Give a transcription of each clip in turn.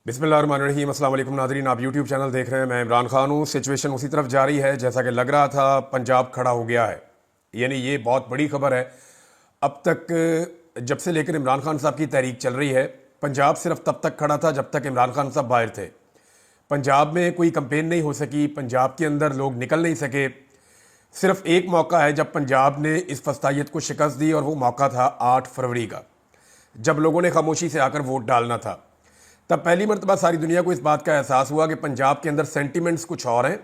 बिस्मिल्लाहिर्रहमानिर्रहीम। अस्सलाम वालेकुम नाज़रीन, आप यूट्यूब चैनल देख रहे हैं। मैं इमरान खान हूँ। सिचुएशन उसी तरफ जारी है जैसा कि लग रहा था। पंजाब खड़ा हो गया है, यानी ये बहुत बड़ी खबर है। अब तक जब से लेकर इमरान खान साहब की तहरीक चल रही है, पंजाब सिर्फ तब तक खड़ा था जब तक इमरान खान साहब बाहर थे। पंजाब में कोई कंपेन नहीं हो सकी, पंजाब के अंदर लोग निकल नहीं सके। सिर्फ एक मौका है जब पंजाब ने इस फस्तायत को शिकस्त दी, और वो मौका था 8 फरवरी का, जब लोगों ने खामोशी से आकर वोट डालना था। तब पहली मरतबा सारी दुनिया को इस बात का एहसास हुआ कि पंजाब के अंदर सेंटिमेंट्स कुछ और हैं,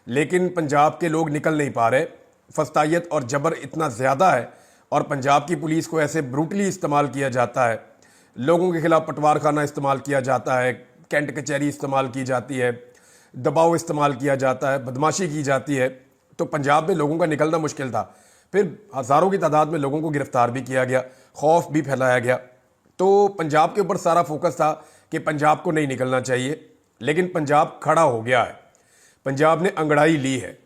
लेकिन पंजाब के लोग निकल नहीं पा रहे। फस्तायत और जबर इतना ज़्यादा है, और पंजाब की पुलिस को ऐसे ब्रूटली इस्तेमाल किया जाता है, लोगों के खिलाफ पटवार खाना इस्तेमाल किया जाता है, कैंट कचहरी इस्तेमाल की जाती है, दबाव इस्तेमाल किया जाता है, बदमाशी की जाती है। तो पंजाब में लोगों का निकलना मुश्किल था। फिर हज़ारों की तादाद में लोगों को गिरफ्तार भी किया गया, खौफ भी फैलाया गया। तो पंजाब के ऊपर सारा फोकस था कि पंजाब को नहीं निकलना चाहिए, लेकिन पंजाब खड़ा हो गया है। पंजाब ने अंगड़ाई ली है।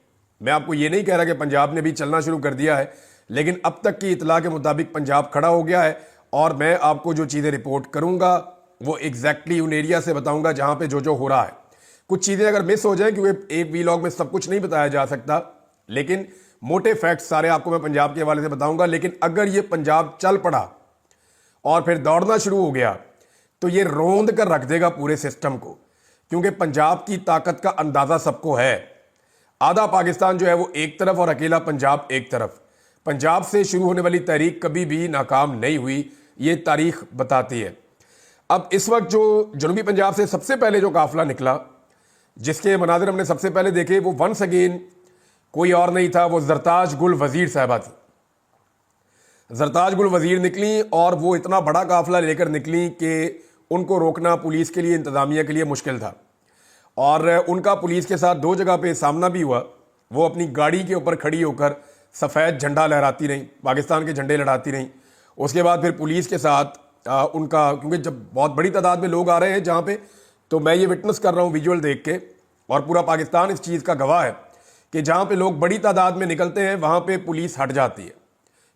मैं आपको ये नहीं कह रहा कि पंजाब ने भी चलना शुरू कर दिया है, लेकिन अब तक की इतला के मुताबिक पंजाब खड़ा हो गया है। और मैं आपको जो चीज़ें रिपोर्ट करूंगा वो एग्जैक्टली उन एरिया से बताऊंगा जहां पे जो हो रहा है। कुछ चीज़ें अगर मिस हो जाएं, क्योंकि एक वीलॉग में सब कुछ नहीं बताया जा सकता, लेकिन मोटे फैक्ट्स सारे आपको मैं पंजाब के हवाले से बताऊंगा। लेकिन अगर ये पंजाब चल पड़ा और फिर दौड़ना शुरू हो गया, तो ये रौंद कर रख देगा पूरे सिस्टम को, क्योंकि पंजाब की ताकत का अंदाजा सबको है। आधा पाकिस्तान जो है वो एक तरफ और अकेला पंजाब एक तरफ। पंजाब से शुरू होने वाली तहरीक कभी भी नाकाम नहीं हुई, ये तारीख बताती है। अब इस वक्त जो जनूबी पंजाब से सबसे पहले जो काफिला निकला, जिसके मनाजिर हमने सबसे पहले देखे, वो वंस अगेन कोई और नहीं था, वो जरताज गुल वजीर साहबा थी। जरताज गुल वजीर निकली, और वो इतना बड़ा काफिला लेकर निकली कि उनको रोकना पुलिस के लिए, इंतजामिया के लिए मुश्किल था। और उनका पुलिस के साथ दो जगह पे सामना भी हुआ। वो अपनी गाड़ी के ऊपर खड़ी होकर सफ़ेद झंडा लहराती रहीं, पाकिस्तान के झंडे लहराती रहीं। उसके बाद फिर पुलिस के साथ उनका, क्योंकि जब बहुत बड़ी तादाद में लोग आ रहे हैं जहाँ पे, तो मैं ये विटनेस कर रहा हूँ विजुअल देख के, और पूरा पाकिस्तान इस चीज़ का गवाह है कि जहाँ पे लोग बड़ी तादाद में निकलते हैं वहाँ पे पुलिस हट जाती है,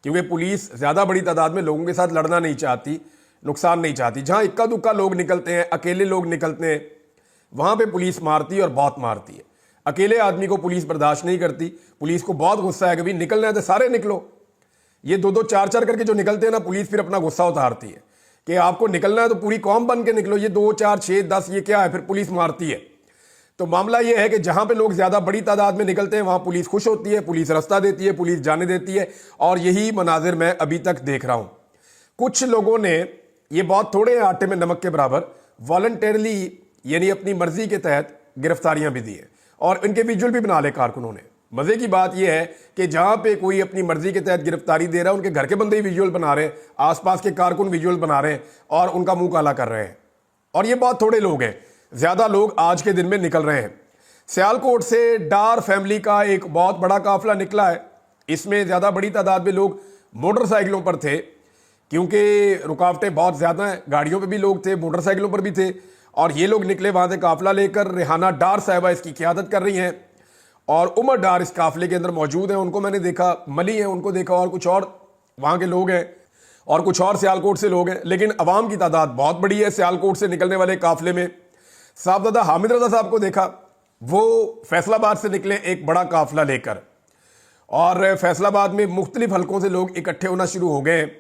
क्योंकि पुलिस ज़्यादा बड़ी तादाद में लोगों के साथ लड़ना नहीं चाहती, नुकसान नहीं चाहती। जहाँ इक्का दुक्का लोग निकलते हैं, अकेले लोग निकलते हैं, वहाँ पे पुलिस मारती है, और बहुत मारती है। अकेले आदमी को पुलिस बर्दाश्त नहीं करती। पुलिस को बहुत गुस्सा है कि भाई निकलना है तो सारे निकलो। ये दो दो चार चार करके जो निकलते हैं ना, पुलिस फिर अपना गुस्सा उतारती है कि आपको निकलना है तो पूरी कौम बन के निकलो। ये 2 4 6 10 ये क्या है, फिर पुलिस मारती है। तो मामला ये है कि जहाँ पे लोग ज़्यादा बड़ी तादाद में निकलते हैं वहाँ पुलिस खुश होती है, पुलिस रास्ता देती है, पुलिस जाने देती है। और यही मनाजिर मैं अभी तक देख रहा हूँ। कुछ लोगों ने, ये बहुत थोड़े आटे में नमक के बराबर, वॉलंटरली यानी अपनी मर्जी के तहत गिरफ्तारियां भी दी हैं, और इनके विजुअल भी बना ले कारकुनों ने। मजे की बात यह है कि जहां पे कोई अपनी मर्जी के तहत गिरफ्तारी दे रहा है, उनके घर के बंदे ही विजुअल बना रहे हैं, आसपास के कारकुन विजुअल बना रहे हैं और उनका मुंह काला कर रहे हैं। और ये बहुत थोड़े लोग हैं, ज्यादा लोग आज के दिन में निकल रहे हैं। सियालकोट से डार फैमिली का एक बहुत बड़ा काफिला निकला है। इसमें ज्यादा बड़ी तादाद में लोग मोटरसाइकिलों पर थे, क्योंकि रुकावटें बहुत ज्यादा हैं। गाड़ियों पे भी लोग थे, मोटरसाइकिलों पर भी थे, और ये लोग निकले वहां से काफिला लेकर। रेहाना डार साहिबा इसकी क़यादत कर रही हैं, और उमर डार इस काफिले के अंदर मौजूद हैं। उनको मैंने देखा, मली है उनको देखा, और कुछ और वहां के लोग हैं, और कुछ और सियालकोट से लोग हैं। लेकिन अवाम की तादाद बहुत बड़ी है सियालकोट से निकलने वाले काफिले में। साहबजादा हामिद रजा साहब को देखा, वो फैसलाबाद से निकले एक बड़ा काफिला लेकर, और फैसलाबाद में मुख्तलिफ हलकों से लोग इकट्ठे होना शुरू हो गए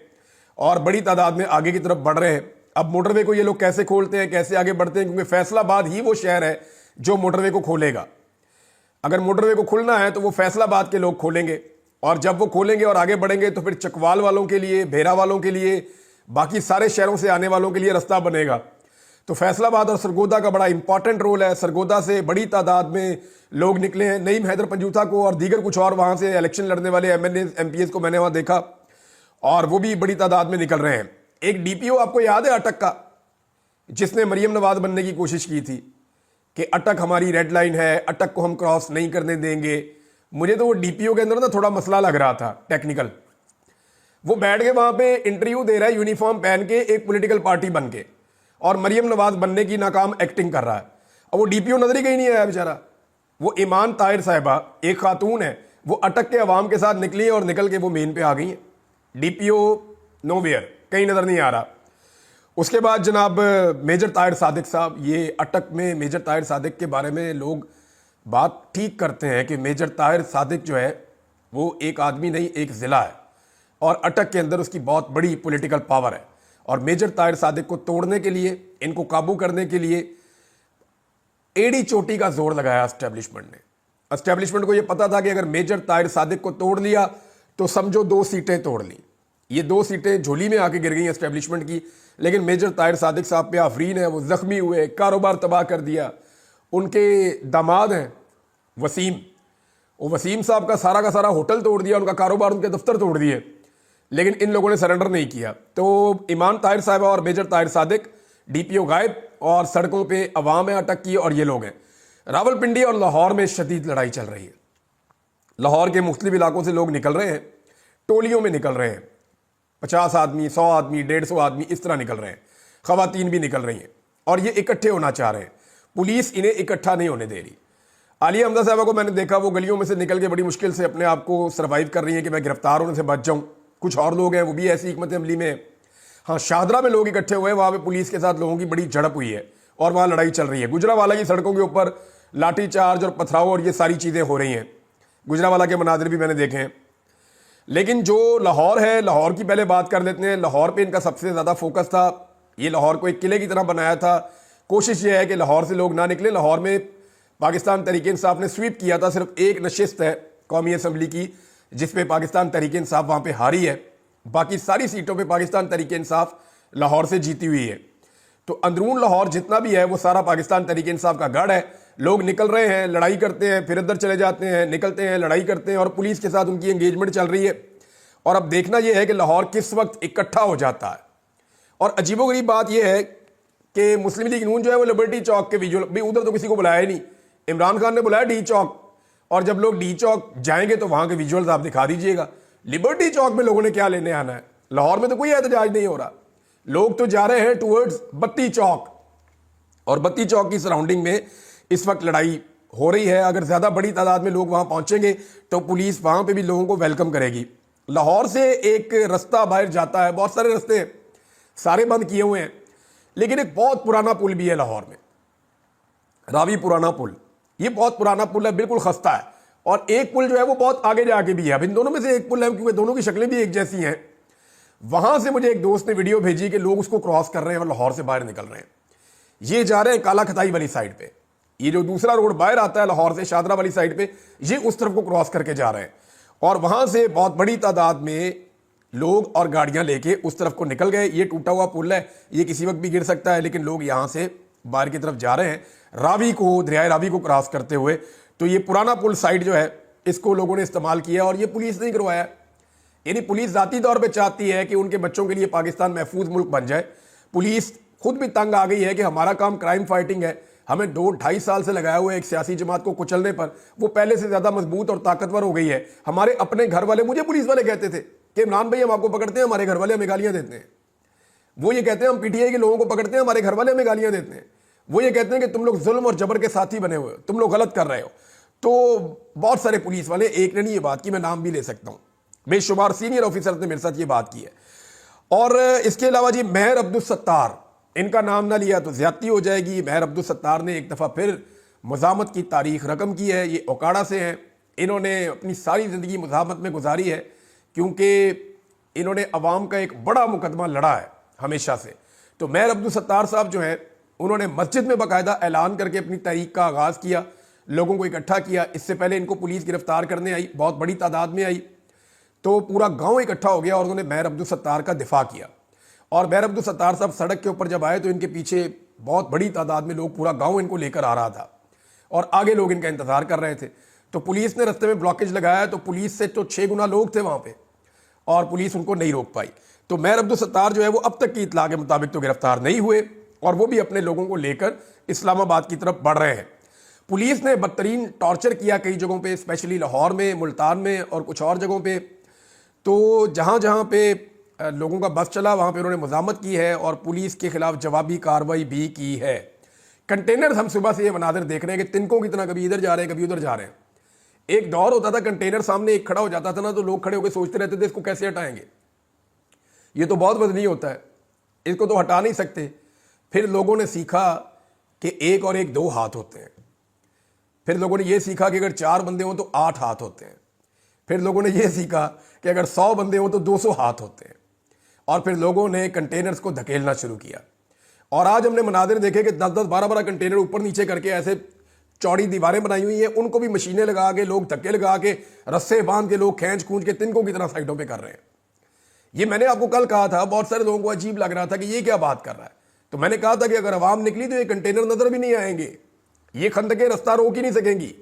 और बड़ी तादाद में आगे की तरफ बढ़ रहे हैं। अब मोटरवे को ये लोग कैसे खोलते हैं, कैसे आगे बढ़ते हैं, क्योंकि फैसलाबाद ही वो शहर है जो मोटरवे को खोलेगा। अगर मोटरवे को खुलना है तो वो फैसलाबाद के लोग खोलेंगे, और जब वो खोलेंगे और आगे बढ़ेंगे तो फिर चकवाल वालों के लिए, भेरा वालों के लिए, बाकी सारे शहरों से आने वालों के लिए रास्ता बनेगा। तो फैसलाबाद और सरगोदा का बड़ा इंपॉर्टेंट रोल है। सरगोदा से बड़ी तादाद में लोग निकले हैं। नईम हैदर पंजूथा को और दीगर कुछ और वहां से इलेक्शन लड़ने वाले MNA MPs को मैंने वहां देखा, और वो भी बड़ी तादाद में निकल रहे हैं। एक DPO आपको याद है अटक का, जिसने मरियम नवाज बनने की कोशिश की थी कि अटक हमारी रेड लाइन है, अटक को हम क्रॉस नहीं करने देंगे। मुझे तो वो DPO के अंदर ना थोड़ा मसला लग रहा था टेक्निकल। वो बैठ के वहां पे इंटरव्यू दे रहा है यूनिफॉर्म पहन के, एक पॉलिटिकल पार्टी बन के, और मरियम नवाज बनने की नाकाम एक्टिंग कर रहा है। और वो DPO नजर ही कहीं नहीं आया बेचारा। वो ईमान ताहिर साहिबा एक खातून है, वो अटक के अवाम के साथ निकली और निकल के वो मेन पे आ गई है। DPO नोवेयर, कहीं नजर नहीं आ रहा। उसके बाद जनाब मेजर ताहिर सादिक साहब, ये अटक में मेजर ताहिर सादिक के बारे में लोग बात ठीक करते हैं कि मेजर ताहिर सादिक जो है वो एक आदमी नहीं, एक ज़िला है, और अटक के अंदर उसकी बहुत बड़ी पॉलिटिकल पावर है। और मेजर ताहिर सादिक को तोड़ने के लिए, इनको काबू करने के लिए एड़ी चोटी का जोर लगाया एस्टेब्लिशमेंट ने। एस्टेब्लिशमेंट को यह पता था कि अगर मेजर ताहिर सादिक को तोड़ लिया तो समझो 2 सीटें तोड़ ली। ये 2 सीटें झोली में आके गिर गई एस्टेब्लिशमेंट की, लेकिन मेजर ताहिर सादिक साहब पे आफरीन है, वो जख्मी हुए, कारोबार तबाह कर दिया। उनके दामाद हैं वसीम, वो वसीम साहब का सारा होटल तोड़ दिया, उनका कारोबार, उनके दफ्तर तोड़ दिए, लेकिन इन लोगों ने सरेंडर नहीं किया। तो ईमान ताहिर साहब और मेजर ताहिर सादिक, डीपीओ गायब, और सड़कों पे अवाम है अटक की, और ये लोग हैं। रावलपिंडी और लाहौर में शदीद लड़ाई चल रही है। लाहौर के मुख्तलिफ इलाकों से लोग निकल रहे हैं, टोलियों में निकल रहे हैं, 50 आदमी, 100 आदमी, 150 आदमी, इस तरह निकल रहे हैं। खवातीन भी निकल रही हैं और ये इकट्ठे होना चाह रहे हैं। पुलिस इन्हें इकट्ठा नहीं होने दे रही। आलिया हमजा साहबा को मैंने देखा, वो गलियों में से निकल के बड़ी मुश्किल से अपने आप को सर्वाइव कर रही है कि मैं गिरफ्तार होने से बच जाऊं। कुछ और लोग हैं वो भी ऐसी हिकमत अमली में। हाँ, शाहदरा में लोग इकट्ठे हुए हैं, वहां पे पुलिस के साथ लोगों की बड़ी झड़प हुई है और वहां लड़ाई चल रही है। गुजरावाला की सड़कों के ऊपर लाठीचार्ज और पथराव और ये सारी चीजें हो रही हैं। गुजरावाला के मनाजिर भी मैंने देखे हैं। लेकिन जो लाहौर है, लाहौर की पहले बात कर लेते हैं। लाहौर पे इनका सबसे ज्यादा फोकस था। ये लाहौर को एक किले की तरह बनाया था। कोशिश ये है कि लाहौर से लोग ना निकले। लाहौर में पाकिस्तान तहरीक इंसाफ ने स्वीप किया था। सिर्फ एक नशिस्त है कौमी असम्बली की जिसपे पाकिस्तान तहरीक इंसाफ वहां पे हारी है, बाकी सारी सीटों पे पाकिस्तान तहरीक इंसाफ लाहौर से जीती हुई है। तो अंदरून लाहौर जितना भी है वो सारा पाकिस्तान तहरीक इंसाफ का गढ़ है। लोग निकल रहे हैं, लड़ाई करते हैं, फिर इधर चले जाते हैं, निकलते हैं, लड़ाई करते हैं, और पुलिस के साथ उनकी एंगेजमेंट चल रही है। और अब देखना यह है कि लाहौर किस वक्त इकट्ठा हो जाता है। और अजीबोगरीब बात यह है कि मुस्लिम लीग नून जो है वो लिबर्टी चौक के विजुअल, भाई उधर तो किसी को बुलाया ही नहीं। इमरान खान ने बुलाया डी चौक, और जब लोग डी चौक जाएंगे तो वहां के विजुअल्स आप दिखा दीजिएगा। लिबर्टी चौक में लोगों ने क्या लेने आना है? लाहौर में तो कोई एहतजाज नहीं हो रहा। लोग तो जा रहे हैं टूवर्ड्स बत्ती चौक, और बत्ती चौक की सराउंडिंग में इस वक्त लड़ाई हो रही है। अगर ज्यादा बड़ी तादाद में लोग वहां पहुंचेंगे तो पुलिस वहां पे भी लोगों को वेलकम करेगी। लाहौर से एक रास्ता बाहर जाता है, बहुत सारे रास्ते सारे बंद किए हुए हैं, लेकिन एक बहुत पुराना पुल भी है लाहौर में, रावी पुराना पुल। ये बहुत पुराना पुल है, बिल्कुल खस्ता है। और एक पुल जो है वो बहुत आगे जाके भी है। अब इन दोनों में से एक पुल है, क्योंकि दोनों की शक्लें भी एक जैसी हैं। वहां से मुझे एक दोस्त ने वीडियो भेजी कि लोग उसको क्रॉस कर रहे हैं और लाहौर से बाहर निकल रहे हैं। ये जा रहे हैं काला खताई वाली साइड पे। ये जो दूसरा रोड बाहर आता है लाहौर से शाहदरा वाली साइड पे, ये उस तरफ को क्रॉस करके जा रहे हैं। और वहां से बहुत बड़ी तादाद में लोग और गाड़ियां लेके उस तरफ को निकल गए। ये टूटा हुआ पुल है, ये किसी वक्त भी गिर सकता है, लेकिन लोग यहां से बाहर की तरफ जा रहे हैं रावी को, दरियाए रावी को क्रॉस करते हुए। तो ये पुराना पुल साइड जो है इसको लोगों ने इस्तेमाल किया, और ये पुलिस नहीं करवाया। यानी पुलिस जाती तौर पे चाहती है कि उनके बच्चों के लिए पाकिस्तान महफूज मुल्क बन जाए। पुलिस खुद भी तंग आ गई है कि हमारा काम क्राइम फाइटिंग है, हमें 2-2.5 साल से लगाया हुआ है एक सियासी जमात को कुचलने पर। वो पहले से ज्यादा मजबूत और ताकतवर हो गई है। हमारे अपने घर वाले, मुझे पुलिस वाले कहते थे कि इमरान भाई हम आपको पकड़ते हैं, हमारे घर वाले हमें गालियां देते हैं। वो ये कहते हैं हम पीटीआई के लोगों को पकड़ते हैं, हमारे घर वाले हमें गालियां देते हैं। वो ये कहते हैं कि तुम लोग जुल्म और जबर के साथी बने हुए हो, तुम लोग गलत कर रहे हो। तो बहुत सारे पुलिस वाले, एक ने नहीं ये बात की, मैं नाम भी ले सकता हूं, बेशुमार सीनियर ऑफिसर ने मेरे साथ ये बात की है। और इसके अलावा जी मेहर अब्दुल सत्तार, इनका नाम ना लिया तो ज्यादती हो जाएगी। मेहर अब्दुल सत्तार ने एक दफ़ा फिर मुज़ाहमत की तारीख रकम की है। ये ओकाड़ा से हैं। इन्होंने अपनी सारी ज़िंदगी मुज़ाहमत में गुजारी है, क्योंकि इन्होंने अवाम का एक बड़ा मुकदमा लड़ा है हमेशा से। तो मेहर अब्दुल सत्तार साहब जो हैं, उन्होंने मस्जिद में बाकायदा ऐलान करके अपनी तहरीक का आगाज़ किया, लोगों को इकट्ठा किया। इससे पहले इनको पुलिस गिरफ्तार करने आई, बहुत बड़ी तादाद में आई, तो पूरा गांव इकट्ठा हो गया और उन्होंने मेहर अब्दुल सत्तार का दिफा किया। और मेहर अब्दुल सत्तार साहब सड़क के ऊपर जब आए तो इनके पीछे बहुत बड़ी तादाद में लोग, पूरा गांव इनको लेकर आ रहा था, और आगे लोग इनका इंतजार कर रहे थे। तो पुलिस ने रास्ते में ब्लॉकेज लगाया, तो पुलिस से तो 6 गुना लोग थे वहां पे, और पुलिस उनको नहीं रोक पाई। तो मेहर अब्दुल सत्तार जो है वो अब तक की इतला के मुताबिक तो गिरफ्तार नहीं हुए, और वो भी अपने लोगों को लेकर इस्लामाबाद की तरफ बढ़ रहे हैं। पुलिस ने बदतरीन टॉर्चर किया कई जगहों पे, स्पेशली लाहौर में, मुल्तान में और कुछ और जगहों पे। तो जहां जहां पे लोगों का बस चला वहां पे उन्होंने मुज़ाहमत की है, और पुलिस के खिलाफ जवाबी कार्रवाई भी की है। कंटेनर, हम सुबह से ये मनाजिर देख रहे हैं कि तिनकों की तरह कभी इधर जा रहे हैं, कभी उधर जा रहे हैं। एक दौर होता था कंटेनर सामने एक खड़ा हो जाता था ना, तो लोग खड़े होकर सोचते रहते थे इसको कैसे हटाएंगे, ये तो बहुत वजनी होता है। इसको तो हटा नहीं सकते। फिर लोगों ने सीखा कि एक और एक 2 हाथ होते हैं। फिर लोगों ने यह सीखा कि अगर 4 बंदे हों तो 8 हाथ होते हैं। फिर लोगों ने यह सीखा कि अगर 100 बंदे हों तो 200 हाथ होते हैं। और फिर लोगों ने कंटेनर्स को धकेलना शुरू किया और आज हमने मनाजिर देखे कि 10-10, 12-12 कंटेनर ऊपर नीचे करके ऐसे चौड़ी दीवारें बनाई हुई हैं, उनको भी मशीनें लगा के लोग धक्के लगा के रस्से बांध के लोग खींच खूंच के तिनकों की तरह साइडों पे कर रहे हैं। ये मैंने आपको कल कहा था, बहुत सारे लोगों को अजीब लग रहा था कि ये क्या बात कर रहा है। तो मैंने कहा था कि अगर आवाम निकली तो ये कंटेनर नजर भी नहीं आएंगे, ये खंदकें रास्ता रोक ही नहीं सकेंगी।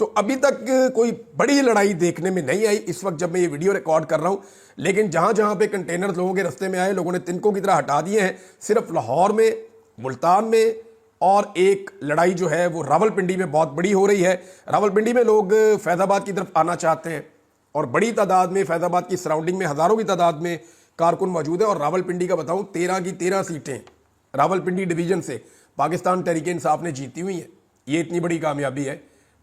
तो अभी तक कोई बड़ी लड़ाई देखने में नहीं आई इस वक्त जब मैं ये वीडियो रिकॉर्ड कर रहा हूं, लेकिन जहां जहां पे कंटेनर लोगों के रास्ते में आए, लोगों ने तिनकों की तरह हटा दिए हैं। सिर्फ लाहौर में, मुल्तान में, और एक लड़ाई जो है वो रावलपिंडी में बहुत बड़ी हो रही है। रावलपिंडी में लोग फैज़ाबाद की तरफ आना चाहते हैं और बड़ी तादाद में फैज़ाबाद की सराउंडिंग में हज़ारों की तादाद में कारकुन मौजूद है। और रावलपिंडी का बताऊं, 13 की 13 सीटें रावलपिंडी डिवीजन से पाकिस्तान तहरीक इंसाफ ने जीती हुई हैं। ये इतनी बड़ी कामयाबी है,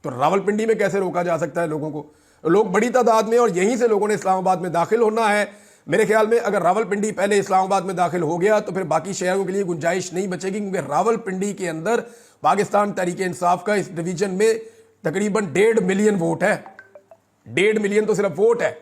तो रावलपिंडी में कैसे रोका जा सकता है लोगों को। लोग बड़ी तादाद में, और यहीं से लोगों ने इस्लामाबाद में दाखिल होना है। मेरे ख्याल में अगर रावलपिंडी पहले इस्लामाबाद में दाखिल हो गया तो फिर बाकी शहरों के लिए गुंजाइश नहीं बचेगी, क्योंकि रावलपिंडी के अंदर पाकिस्तान तहरीक इंसाफ का इस डिवीजन में तकरीबन 1.5 मिलियन वोट है। 1.5 मिलियन तो सिर्फ वोट है,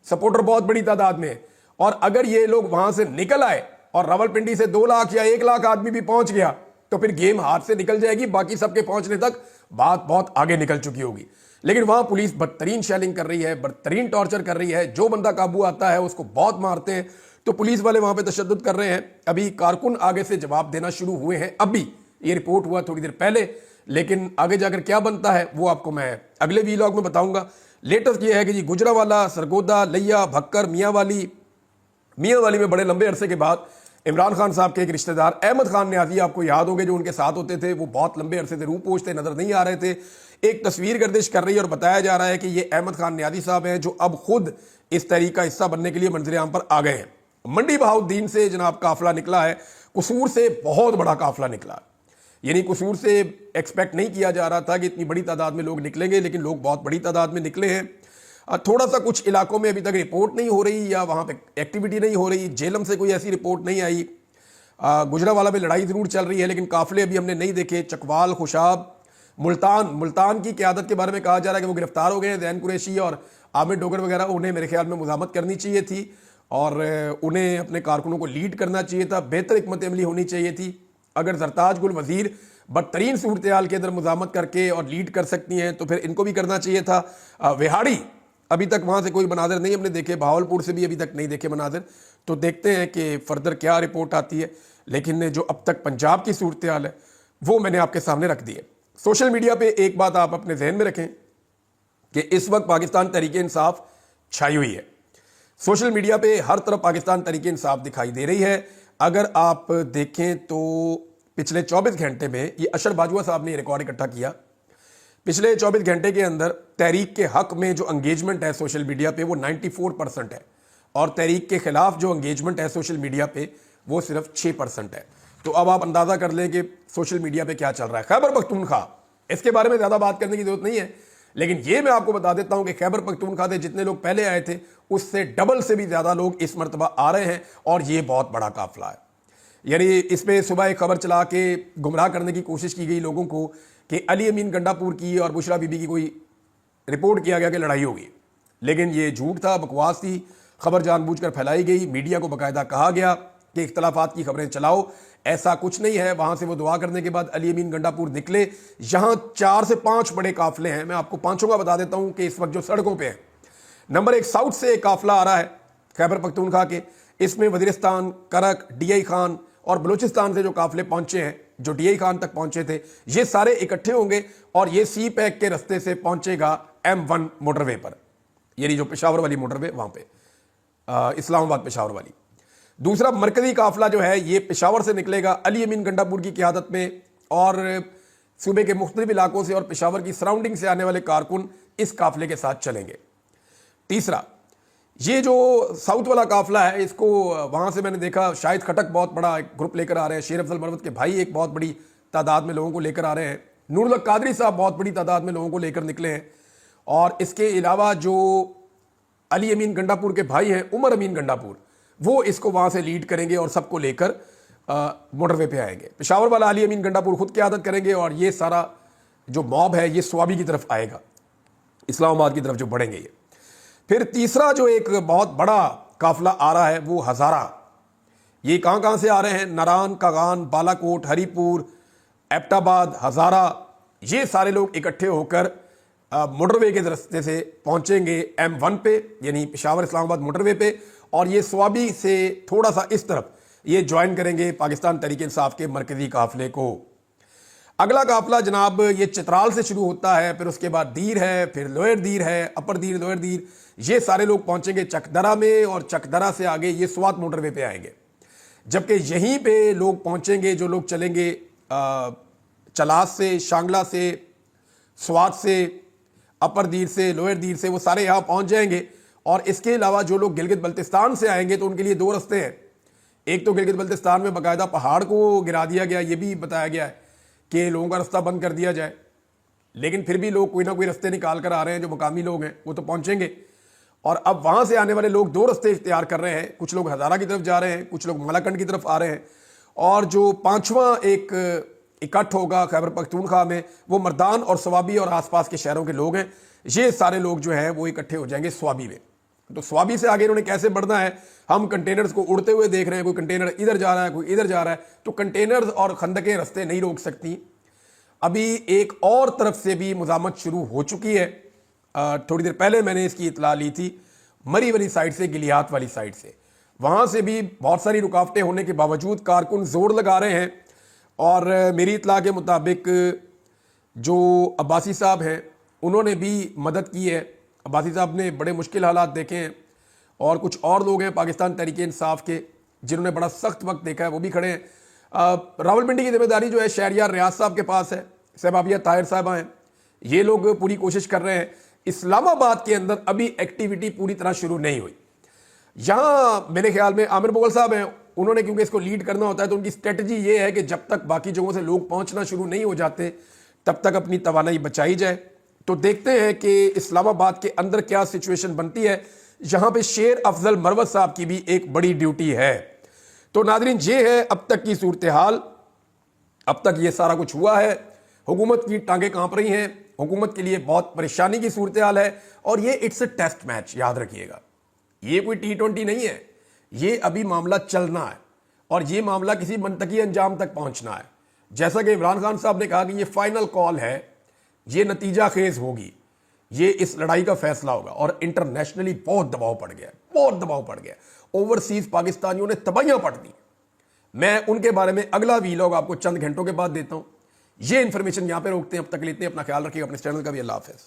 सपोर्टर बहुत बड़ी तादाद में। और अगर ये लोग वहां से निकल आए और रावलपिंडी से 2 लाख या 1 लाख आदमी भी पहुंच गया तो फिर गेम हाथ से निकल जाएगी। बाकी सबके पहुंचने तक बात बहुत आगे निकल चुकी होगी। लेकिन वहां पुलिस बदतरीन शेलिंग कर रही है, बदतरीन टॉर्चर कर रही है। जो बंदा काबू आता है उसको बहुत मारते हैं। तो पुलिस वाले वहां पे तशद्दुद कर रहे हैं। अभी कारकुन आगे से जवाब देना शुरू हुए हैं। अभी ये रिपोर्ट हुआ थोड़ी देर पहले, लेकिन आगे जाकर क्या बनता है वो आपको मैं अगले वीलॉग में बताऊंगा। लेटेस्ट ये है कि जी गुजरावाला, सरगोदा, लिया, भक्कर, मियांवाली में बड़े लंबे अरसे के बाद इमरान खान साहब के एक रिश्तेदार अहमद खान न्याजी, आपको याद होंगे, जो उनके साथ होते थे, वो बहुत लंबे अरसे से रूह पोछते नजर नहीं आ रहे थे। एक तस्वीर गर्दिश कर रही है और बताया जा रहा है कि ये अहमद खान न्याजी साहब हैं, जो अब खुद इस तहरीक का हिस्सा बनने के लिए मंजर आम पर आ गए हैं। मंडी बहाउद्दीन से जनाब काफिला निकला है, कसूर से बहुत बड़ा काफिला निकला। यानी कसूर से एक्सपेक्ट नहीं किया जा रहा था कि इतनी बड़ी तादाद में लोग निकलेंगे, लेकिन लोग बहुत बड़ी तादाद में निकले हैं। थोड़ा सा कुछ इलाकों में अभी तक रिपोर्ट नहीं हो रही या वहाँ पे एक्टिविटी नहीं हो रही। जेलम से कोई ऐसी रिपोर्ट नहीं आई। गुजरावाला में लड़ाई ज़रूर चल रही है, लेकिन काफिले अभी हमने नहीं देखे। चकवाल, खुशाब, मुल्तान की क़यादत के बारे में कहा जा रहा है कि वो गिरफ्तार हो गए हैं। ज़ैन कुरैशी और आमिर डोगर वगैरह, उन्हें मेरे ख्याल में मुज़ामत करनी चाहिए थी और उन्हें अपने कारकुनों को लीड करना चाहिए था। बेहतर हिकमत अमली होनी चाहिए थी। अगर सरताज गुल वज़ीर बदतरीन सूरत हाल के अंदर मुज़ामत करके और लीड कर सकती हैं तो फिर इनको भी करना चाहिए था। विहाड़ी, अभी तक वहाँ से कोई मनाजिर नहीं हमने देखे, बहावलपुर से भी अभी तक नहीं देखे मनाजिर। तो देखते हैं कि फर्दर क्या रिपोर्ट आती है। लेकिन जो अब तक पंजाब की सूरत हाल है वो मैंने आपके सामने रख दी है। सोशल मीडिया पे एक बात आप अपने जहन में रखें कि इस वक्त पाकिस्तान तहरीक इंसाफ छाई हुई है। सोशल मीडिया पे हर तरफ पाकिस्तान तहरीक इंसाफ दिखाई दे रही है। अगर आप देखें तो पिछले 24 घंटे में, ये अशर बाजवा साहब ने रिकॉर्ड इकट्ठा किया, पिछले 24 घंटे के अंदर तहरीक के हक में जो एंगेजमेंट है सोशल मीडिया पे वो 94% है, और तहरीक के खिलाफ जो एंगेजमेंट है सोशल मीडिया पे वो सिर्फ 6% है। तो अब आप अंदाज़ा कर लें कि सोशल मीडिया पे क्या चल रहा है। खैबर पख्तूनख्वा, इसके बारे में ज़्यादा बात करने की जरूरत नहीं है, लेकिन ये मैं आपको बता देता हूं कि खैबर पख्तूनख्वा से जितने लोग पहले आए थे उससे डबल से भी ज़्यादा लोग इस मरतबा आ रहे हैं, और ये बहुत बड़ा काफिला है। यानी इसमें सुबह एक खबर चला के गुमराह करने की कोशिश की गई लोगों को कि अली अमीन गंडापुर की और बुशरा बीबी की कोई रिपोर्ट किया गया कि लड़ाई होगी, लेकिन ये झूठ था, बकवास थी। खबर जानबूझकर फैलाई गई, मीडिया को बाकायदा कहा गया कि इख्तलाफात की खबरें चलाओ, ऐसा कुछ नहीं है। वहां से वो दुआ करने के बाद अली अमीन गंडापुर निकले। यहां 4 से 5 बड़े काफिले हैं, मैं आपको पांचों का बता देता हूं कि इस वक्त जो सड़कों पे है। नंबर 1, साउथ से एक काफिला आ रहा है खैबर पख्तूनख्वा के, इसमें वजीरिस्तान, करक, डीआई खान और बलूचिस्तान से जो काफिले पहुंचे हैं, जो डीआई खान तक पहुंचे थे, ये सारे इकट्ठे होंगे और ये सी पैक के रास्ते से पहुंचेगा M1 मोटरवे पर, यानी जो पेशावर वाली मोटरवे, वहां पे इस्लामाबाद पेशावर वाली। दूसरा मरकजी काफिला जो है ये पेशावर से निकलेगा अली अमीन गंडापुर की क़यादत में, और सूबे के मुख्तलिफ इलाकों से और पेशावर की सराउंडिंग से आने वाले कारकुन इस काफिले के साथ चलेंगे। तीसरा, ये जो साउथ वाला काफिला है, इसको वहां से मैंने देखा शाहिद खटक बहुत बड़ा एक ग्रुप लेकर आ रहे हैं, शेर अफजल मरवत के भाई एक बहुत बड़ी तादाद में लोगों को लेकर आ रहे हैं, नूरुल हक कादरी साहब बहुत बड़ी तादाद में लोगों को लेकर निकले हैं, और इसके अलावा जो अली अमीन गंडापुर के भाई हैं, उमर अमीन गंडापुर, वो इसको वहाँ से लीड करेंगे और सबको लेकर मोटरवे पे आएंगे। पेशावर वाला अली अमीन गंडापुर खुद क़यादत करेंगे और ये सारा जो मॉब है ये स्वाबी की तरफ आएगा, इस्लामाबाद की तरफ जो बढ़ेंगे ये। फिर तीसरा जो एक बहुत बड़ा काफिला आ रहा है वो हज़ारा। ये कहाँ से आ रहे हैं? नारान, कागान, बालाकोट, हरीपुर, एबटाबाद, हज़ारा, ये सारे लोग इकट्ठे होकर मोटरवे के रास्ते से पहुंचेंगे M1 पे, यानी पेशावर इस्लामाबाद मोटरवे पे, और ये स्वाबी से थोड़ा सा इस तरफ ये ज्वाइन करेंगे पाकिस्तान तहरीक इंसाफ के मरकजी काफिले को। अगला काफिला जनाब ये चित्राल से शुरू होता है, फिर उसके बाद दीर है, फिर लोअर दीर है, अपर दीर, लोअर दीर, ये सारे लोग पहुंचेंगे चकदरा में, और चकदरा से आगे ये स्वात मोटरवे पे आएंगे। जबकि यहीं पे लोग पहुंचेंगे जो लोग चलेंगे चलास से, शांगला से, स्वात से, अपर दीर से, लोअर दीर से, वो सारे यहाँ पहुंच जाएंगे। और इसके अलावा जो लोग गिलगित बल्तिस्तान से आएंगे तो उनके लिए दो रास्ते हैं। एक तो गिलगित बल्तिस्तान में बाकायदा पहाड़ को गिरा दिया गया, ये भी बताया गया है कि लोगों का रास्ता बंद कर दिया जाए, लेकिन फिर भी लोग कोई ना कोई रास्ते निकाल कर आ रहे हैं। जो मकामी लोग हैं वो तो पहुंचेंगे, और अब वहां से आने वाले लोग दो रास्ते इख्तियार कर रहे हैं। कुछ लोग हज़ारा की तरफ जा रहे हैं, कुछ लोग मलाकंड की तरफ आ रहे हैं, और जो पांचवा एक इकट्ठ होगा खैबर पख्तूनख्वा में वो मर्दान और स्वाबी और आसपास के शहरों के लोग हैं। ये सारे लोग जो हैं वो इकट्ठे हो जाएंगे स्वाबी में। तो स्वाबी से आगे इन्होंने कैसे बढ़ना है? हम कंटेनर्स को उड़ते हुए देख रहे हैं, कोई कंटेनर इधर जा रहा है, कोई इधर जा रहा है, तो कंटेनर्स और खंदकें रास्ते नहीं रोक सकती। अभी एक और तरफ से भी मुज़ामत शुरू हो चुकी है। थोड़ी देर पहले मैंने इसकी इतला ली थी, मरी वाली साइड से, गिलियात वाली साइड से, वहाँ से भी बहुत सारी रुकावटें होने के बावजूद कारकुन जोर लगा रहे हैं। और मेरी इतला के मुताबिक जो अब्बासी साहब हैं उन्होंने भी मदद की है। अब्बासी साहब ने बड़े मुश्किल हालात देखे हैं, और कुछ और लोग हैं पाकिस्तान तहरीक इंसाफ के जिन्होंने बड़ा सख्त वक्त देखा है, वो भी खड़े हैं। रावलपिंडी की जिम्मेदारी जो है शहरियार रियाज साहब के पास है, सहबाबिया ताहिर साहबा हैं, ये लोग पूरी कोशिश कर रहे हैं। इस्लामाबाद के अंदर अभी एक्टिविटी पूरी तरह शुरू नहीं हुई। यहाँ मेरे ख्याल में आमिर मुगल साहब हैं, उन्होंने क्योंकि इसको लीड करना होता है तो उनकी स्ट्रेटजी ये है कि जब तक बाकी जगहों से लोग पहुंचना शुरू नहीं हो जाते तब तक अपनी तवानाई बचाई जाए। तो देखते हैं कि इस्लामाबाद के अंदर क्या सिचुएशन बनती है। यहाँ पे शेर अफजल मरवत साहब की भी एक बड़ी ड्यूटी है। तो नादरीन ये है अब तक की सूरत हाल। अब तक ये सारा कुछ हुआ है, हुकूमत की टांगें कांप रही हैं, हुकूमत के लिए बहुत परेशानी की सूरत हाल है, और ये इट्स अ टेस्ट मैच, याद रखिएगा। ये कोई T20 नहीं है, ये अभी मामला चलना है, और ये मामला किसी मंतकी अंजाम तक पहुंचना है। जैसा कि इमरान खान साहब ने कहा कि ये फाइनल कॉल है, ये नतीजा खेज होगी, ये इस लड़ाई का फैसला होगा। और इंटरनेशनली बहुत दबाव पड़ गया, बहुत दबाव पड़ गया। ओवरसीज पाकिस्तानियों ने तबाहियां पड़ दी। मैं उनके बारे में अगला वीलॉग आपको चंद घंटों के बाद देता हूं। ये इंफॉर्मेशन यहां पे रोकते हैं। अब तक लेते हैं, अपना ख्याल रखिएगा, अपने चैनल का भी। अल्लाह हाफिज़।